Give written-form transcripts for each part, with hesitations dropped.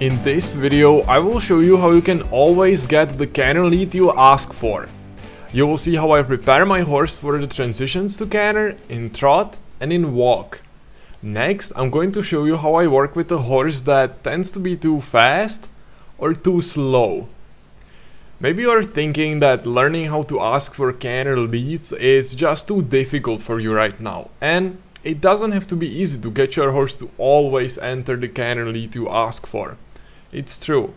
In this video, I will show you how you can always get the canter lead you ask for. You will see how I prepare my horse for the transitions to canter, in trot and in walk. Next, I'm going to show you how I work with a horse that tends to be too fast or too slow. Maybe you are thinking that learning how to ask for canter leads is just too difficult for you right now, and it doesn't have to be easy to get your horse to always enter the canter lead you ask for. It's true,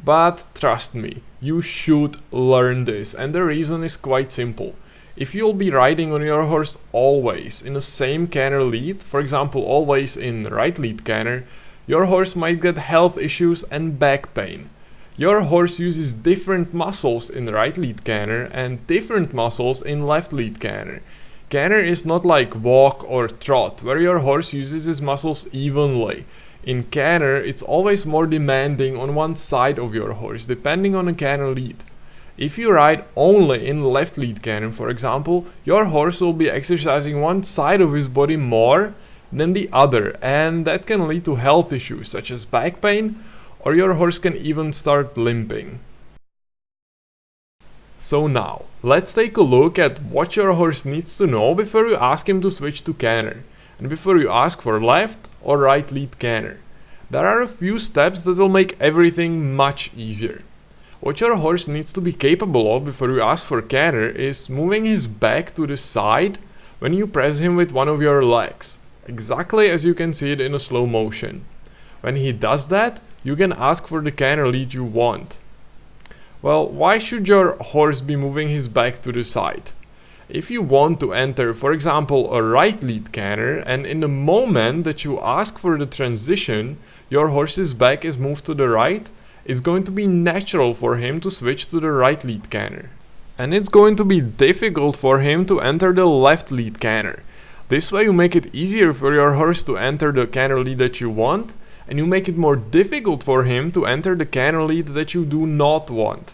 but trust me, you should learn this, and the reason is quite simple. If you'll be riding on your horse always in the same canter lead, for example always in right lead canter, your horse might get health issues and back pain. Your horse uses different muscles in right lead canter and different muscles in left lead canter. Canter is not like walk or trot, where your horse uses his muscles evenly. In canter, it's always more demanding on one side of your horse, depending on the canter lead. If you ride only in left lead canter, for example, your horse will be exercising one side of his body more than the other, and that can lead to health issues such as back pain, or your horse can even start limping. So now, let's take a look at what your horse needs to know before you ask him to switch to canter, and before you ask for left or right lead canter. There are a few steps that will make everything much easier. What your horse needs to be capable of before you ask for canter is moving his back to the side when you press him with one of your legs, exactly as you can see it in a slow motion. When he does that, you can ask for the canter lead you want. Well, why should your horse be moving his back to the side? If you want to enter, for example, a right lead canter, and in the moment that you ask for the transition, your horse's back is moved to the right, it's going to be natural for him to switch to the right lead canter. And it's going to be difficult for him to enter the left lead canter. This way you make it easier for your horse to enter the canter lead that you want, and you make it more difficult for him to enter the canter lead that you do not want.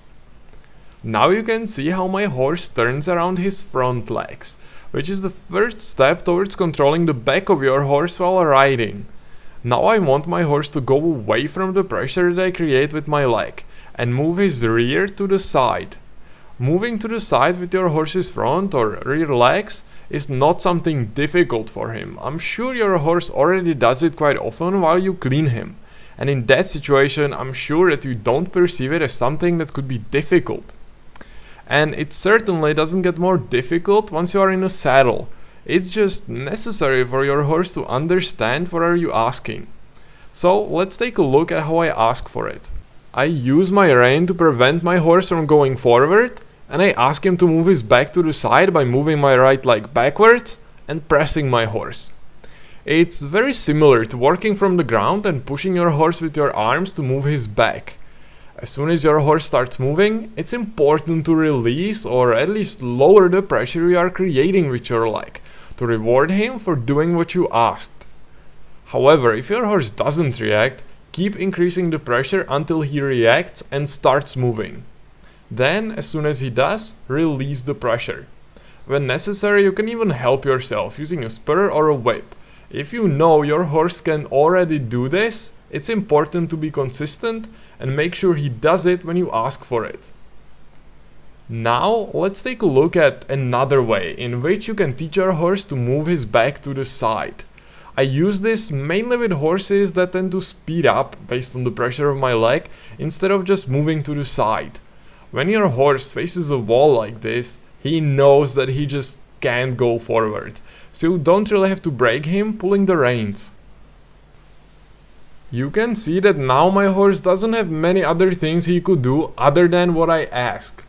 Now you can see how my horse turns around his front legs, which is the first step towards controlling the back of your horse while riding. Now I want my horse to go away from the pressure that I create with my leg and move his rear to the side. Moving to the side with your horse's front or rear legs is not something difficult for him. I'm sure your horse already does it quite often while you clean him. And in that situation, I'm sure that you don't perceive it as something that could be difficult. And it certainly doesn't get more difficult once you are in a saddle. It's just necessary for your horse to understand what are you asking. So let's take a look at how I ask for it. I use my rein to prevent my horse from going forward, and I ask him to move his back to the side by moving my right leg backwards and pressing my horse. It's very similar to working from the ground and pushing your horse with your arms to move his back. As soon as your horse starts moving, it's important to release or at least lower the pressure you are creating with your leg, to reward him for doing what you asked. However, if your horse doesn't react, keep increasing the pressure until he reacts and starts moving. Then, as soon as he does, release the pressure. When necessary, you can even help yourself using a spur or a whip. If you know your horse can already do this, it's important to be consistent and make sure he does it when you ask for it. Now, let's take a look at another way in which you can teach your horse to move his back to the side. I use this mainly with horses that tend to speed up based on the pressure of my leg instead of just moving to the side. When your horse faces a wall like this, he knows that he just can't go forward, so you don't really have to brake him pulling the reins. You can see that now my horse doesn't have many other things he could do other than what I ask.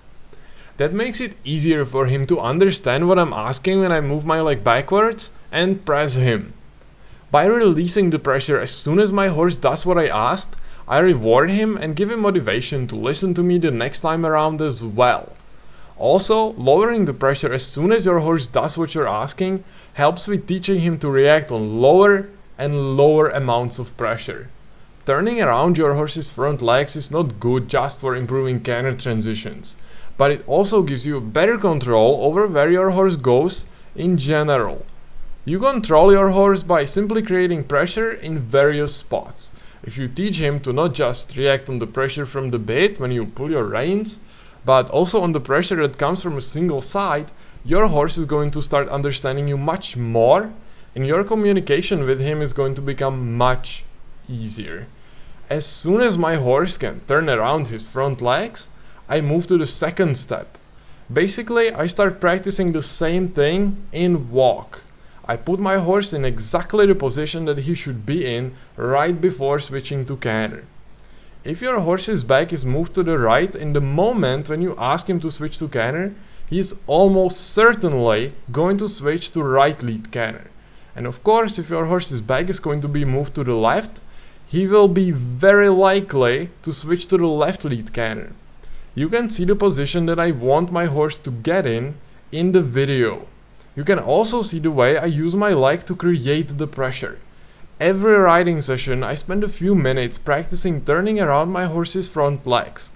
That makes it easier for him to understand what I'm asking when I move my leg backwards and press him. By releasing the pressure as soon as my horse does what I asked, I reward him and give him motivation to listen to me the next time around as well. Also, lowering the pressure as soon as your horse does what you're asking helps with teaching him to react on lower and lower amounts of pressure. Turning around your horse's front legs is not good just for improving canter transitions, but it also gives you better control over where your horse goes in general. You control your horse by simply creating pressure in various spots. If you teach him to not just react on the pressure from the bit when you pull your reins, but also on the pressure that comes from a single side, your horse is going to start understanding you much more, and your communication with him is going to become much easier. As soon as my horse can turn around his front legs, I move to the second step. Basically, I start practicing the same thing in walk. I put my horse in exactly the position that he should be in right before switching to canter. If your horse's back is moved to the right in the moment when you ask him to switch to canter, he is almost certainly going to switch to right lead canter. And of course, if your horse's back is going to be moved to the left, he will be very likely to switch to the left lead canter. You can see the position that I want my horse to get in the video. You can also see the way I use my leg to create the pressure. Every riding session I spend a few minutes practicing turning around my horse's front legs.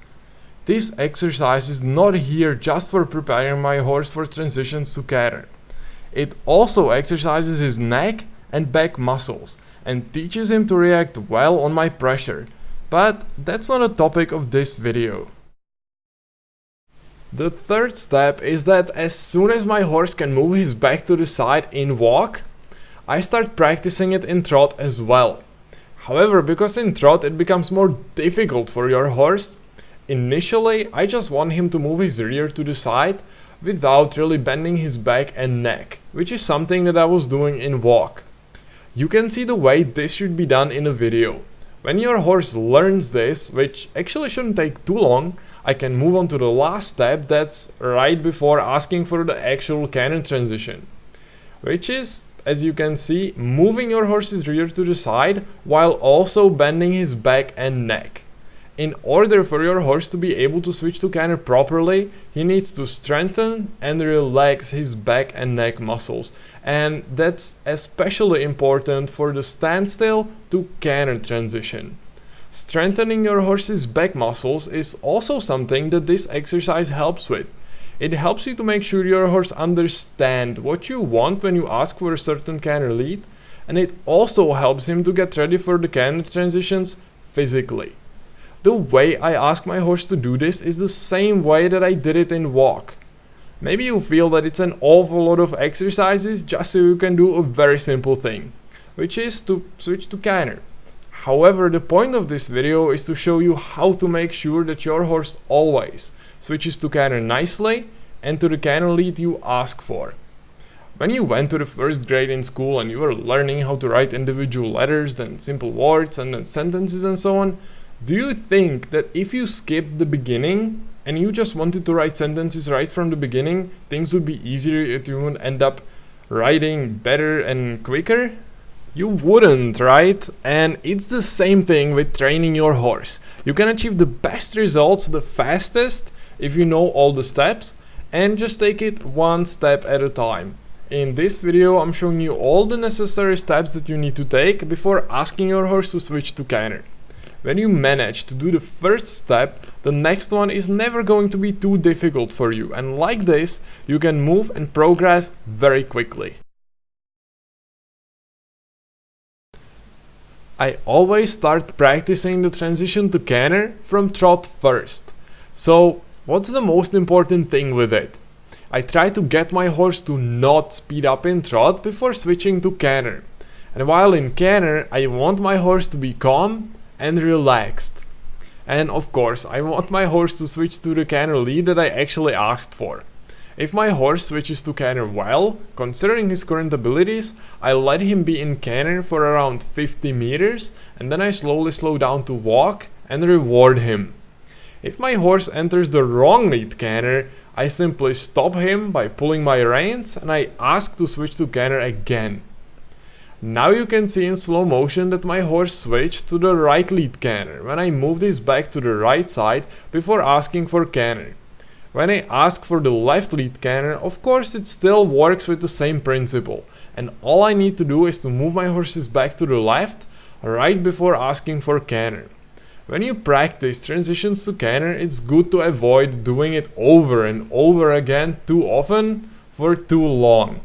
This exercise is not here just for preparing my horse for transitions to canter. It also exercises his neck and back muscles and teaches him to react well on my pressure. But that's not a topic of this video. The third step is that as soon as my horse can move his back to the side in walk, I start practicing it in trot as well. However, because in trot it becomes more difficult for your horse, initially I just want him to move his rear to the side without really bending his back and neck, which is something that I was doing in walk. You can see the way this should be done in a video. When your horse learns this, which actually shouldn't take too long, I can move on to the last step, that's right before asking for the actual canter transition, which is, as you can see, moving your horse's rear to the side while also bending his back and neck. In order for your horse to be able to switch to canter properly, he needs to strengthen and relax his back and neck muscles, and that's especially important for the standstill to canter transition. Strengthening your horse's back muscles is also something that this exercise helps with. It helps you to make sure your horse understands what you want when you ask for a certain canter lead, and it also helps him to get ready for the canter transitions physically. The way I ask my horse to do this is the same way that I did it in walk. Maybe you feel that it's an awful lot of exercises just so you can do a very simple thing, which is to switch to canter. However, the point of this video is to show you how to make sure that your horse always switches to canter nicely and to the canter lead you ask for. When you went to the first grade in school and you were learning how to write individual letters, then simple words and then sentences and so on, do you think that if you skipped the beginning and you just wanted to write sentences right from the beginning, things would be easier if you would end up writing better and quicker? You wouldn't, right? And it's the same thing with training your horse. You can achieve the best results the fastest if you know all the steps and just take it one step at a time. In this video I'm showing you all the necessary steps that you need to take before asking your horse to switch to canter. When you manage to do the first step, the next one is never going to be too difficult for you, and like this you can move and progress very quickly. I always start practicing the transition to canter from trot first. So what's the most important thing with it? I try to get my horse to not speed up in trot before switching to canter. And while in canter, I want my horse to be calm and relaxed. And of course, I want my horse to switch to the canter lead that I actually asked for. If my horse switches to canter well, considering his current abilities, I let him be in canter for around 50 meters and then I slowly slow down to walk and reward him. If my horse enters the wrong lead canter, I simply stop him by pulling my reins and I ask to switch to canter again. Now you can see in slow motion that my horse switched to the right lead canter when I moved his back to the right side before asking for canter. When I ask for the left lead canter, of course it still works with the same principle, and all I need to do is to move my horse's back to the left right before asking for canter. When you practice transitions to canter, it's good to avoid doing it over and over again too often for too long.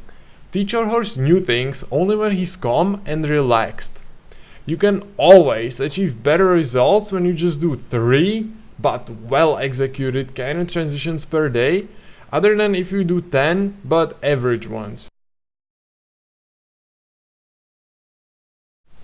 Teach your horse new things only when he's calm and relaxed. You can always achieve better results when you just do 3 but well executed canter transitions per day, other than if you do 10 but average ones.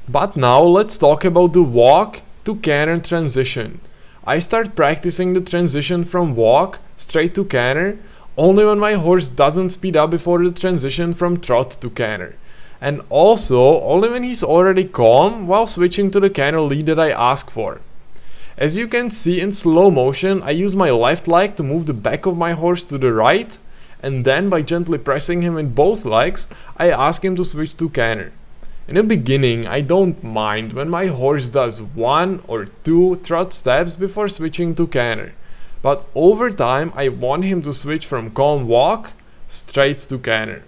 But now let's talk about the walk to canter transition. I start practicing the transition from walk straight to canter only when my horse doesn't speed up before the transition from trot to canter. And also only when he's already calm while switching to the canter lead that I ask for. As you can see in slow motion, I use my left leg to move the back of my horse to the right, and then by gently pressing him with both legs, I ask him to switch to canter. In the beginning, I don't mind when my horse does 1 or 2 trot steps before switching to canter, but over time I want him to switch from calm walk straight to canter.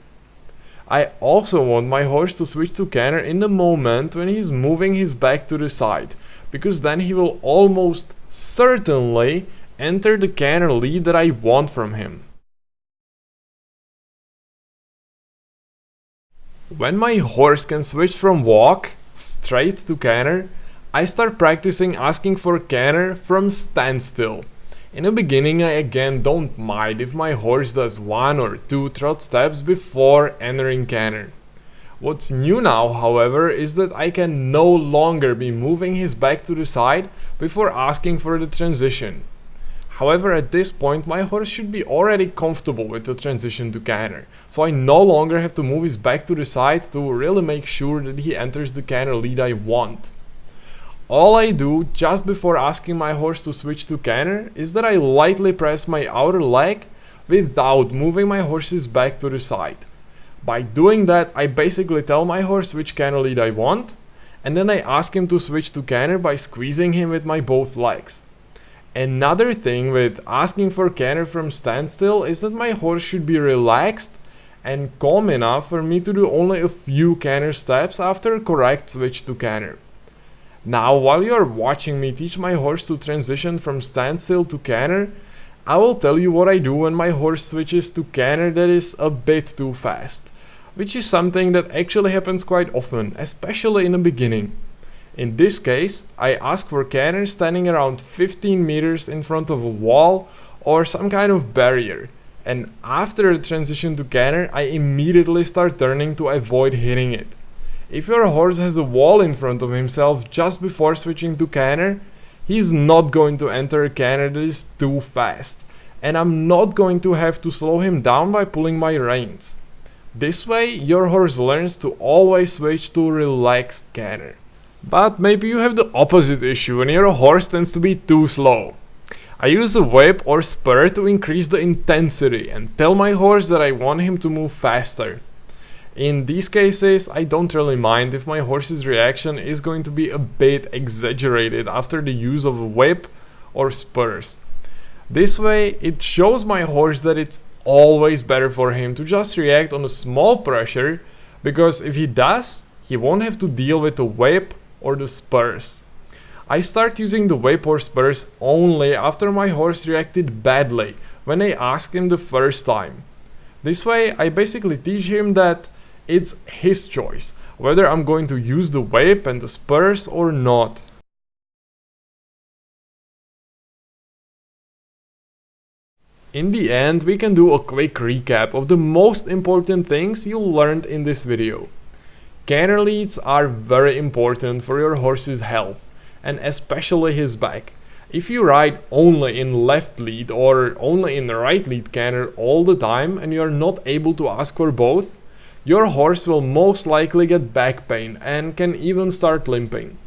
I also want my horse to switch to canter in the moment when he's moving his back to the side, because then he will almost certainly enter the canter lead that I want from him. When my horse can switch from walk straight to canter, I start practicing asking for canter from standstill. In the beginning, I again don't mind if my horse does 1 or 2 trot steps before entering canter. What's new now, however, is that I can no longer be moving his back to the side before asking for the transition. However, at this point my horse should be already comfortable with the transition to canter, so I no longer have to move his back to the side to really make sure that he enters the canter lead I want. All I do just before asking my horse to switch to canter is that I lightly press my outer leg without moving my horse's back to the side. By doing that, I basically tell my horse which canter lead I want, and then I ask him to switch to canter by squeezing him with my both legs. Another thing with asking for canter from standstill is that my horse should be relaxed and calm enough for me to do only a few canter steps after a correct switch to canter. Now, while you are watching me teach my horse to transition from standstill to canter, I will tell you what I do when my horse switches to canter that is a bit too fast, which is something that actually happens quite often, especially in the beginning. In this case, I ask for canter standing around 15 meters in front of a wall or some kind of barrier, and after the transition to canter, I immediately start turning to avoid hitting it. If your horse has a wall in front of himself just before switching to canter, he's not going to enter a canter that is too fast, and I'm not going to have to slow him down by pulling my reins. This way, your horse learns to always switch to relaxed canter. But maybe you have the opposite issue and your horse tends to be too slow. I use a whip or spur to increase the intensity and tell my horse that I want him to move faster. In these cases, I don't really mind if my horse's reaction is going to be a bit exaggerated after the use of a whip or spurs. This way, it shows my horse that it's always better for him to just react on a small pressure, because if he does, he won't have to deal with the whip or the spurs. I start using the whip or spurs only after my horse reacted badly when I asked him the first time. This way, I basically teach him that it's his choice whether I'm going to use the whip and the spurs or not. In the end, we can do a quick recap of the most important things you learned in this video. Canter leads are very important for your horse's health, and especially his back. If you ride only in left lead or only in the right lead canter all the time and you are not able to ask for both, your horse will most likely get back pain and can even start limping.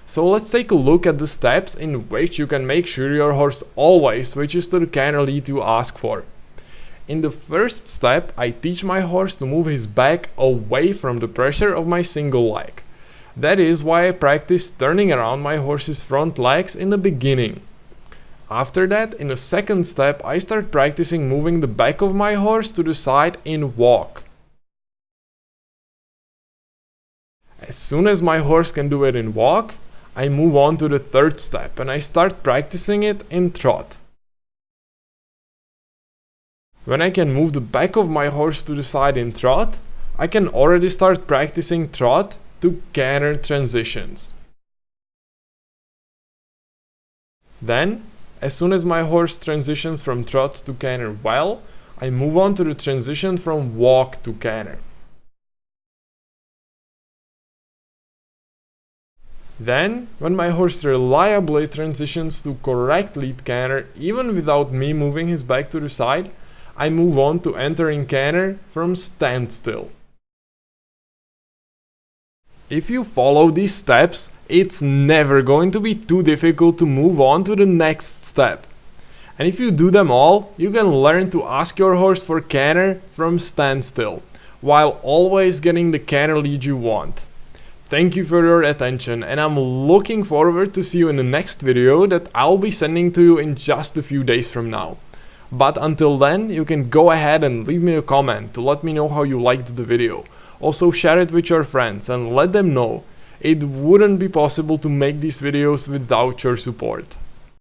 So let's take a look at the steps in which you can make sure your horse always switches to the canter lead you ask for. In the first step, I teach my horse to move his back away from the pressure of my single leg. That is why I practice turning around my horse's front legs in the beginning. After that, in the second step, I start practicing moving the back of my horse to the side in walk. As soon as my horse can do it in walk, I move on to the third step and I start practicing it in trot. When I can move the back of my horse to the side in trot, I can already start practicing trot to Canter Transitions. Then, as soon as my horse transitions from trot to canter well, I move on to the transition from walk to canter. Then, when my horse reliably transitions to correct lead canter even without me moving his back to the side, I move on to entering canter from standstill. If you follow these steps, it's never going to be too difficult to move on to the next step. And if you do them all, you can learn to ask your horse for canter from standstill, while always getting the canter lead you want. Thank you for your attention, and I'm looking forward to see you in the next video that I'll be sending to you in just a few days from now. But until then, you can go ahead and leave me a comment to let me know how you liked the video. Also share it with your friends and let them know. It wouldn't be possible to make these videos without your support.